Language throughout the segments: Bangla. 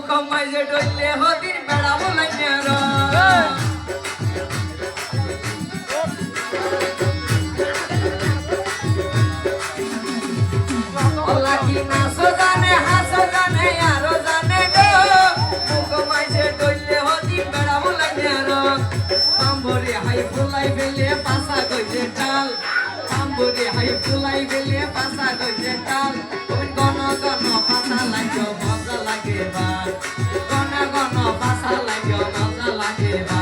কমাই যে ডইলে হদির বেড়া বলাইয়ার ওলা কি নাচো জানে হাসো জানে আরো জানে গো কমাই যে ডইলে হদির বেড়া বলাইয়ার পাম্বরে হাই ফুলাই বেলে পাসা গইছে টাল পাম্বরে হাই ফুলাই বেলে পাসা গইছে টাল ওই গন গন পাসা লাগো মজা লাগে বা গন গন পাসা লাগো মজা লাগে বা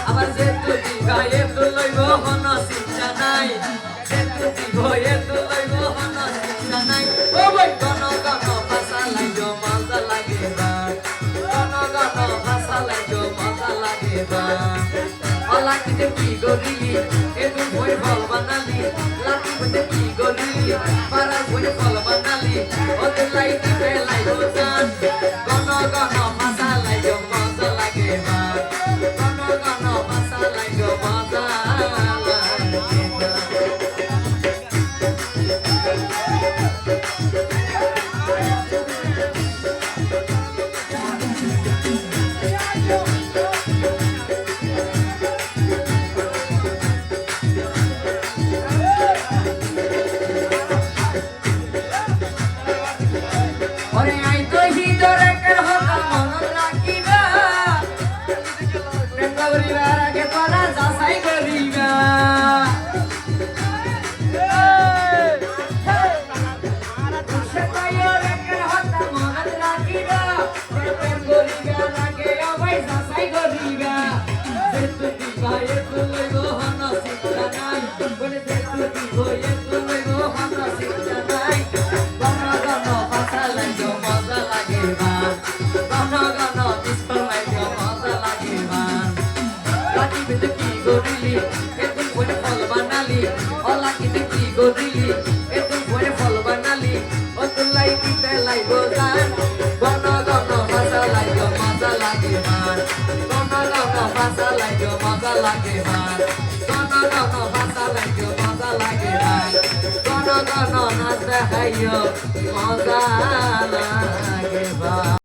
আবার যে তুই গায়ে তো লইব হন শিক্ষা নাই যে তুই ভয়ে তো লইব হন শিক্ষা নাই ও বই গন গন ভাষা লাগো মজা লাগে বা গন গন ভাষা লাগো মজা লাগে বা অলাকিতে কি গরিলি এ তুই ভই ফল বানালি লাকি বইতে কি গরিলি পারা ভই ফল বানালি ও তুই লাইতে ফেলাই গোজান গন গন ভাষা লাগো মজা লাগে বা গরিলি এতুন বনে ফল বানালি ওলা কিতে কি গরিলি এতুন বনে ফল বানালি ও তুলাই কিতে লাইগো জান গন গন ভাষা লাইগো মজা লাগে মান গন গন ভাষা লাইগো মজা লাগে মান গন গন ভাষা লাইগো মজা লাগে মান গন গন নাচ দেখাইও মজা লাগে মান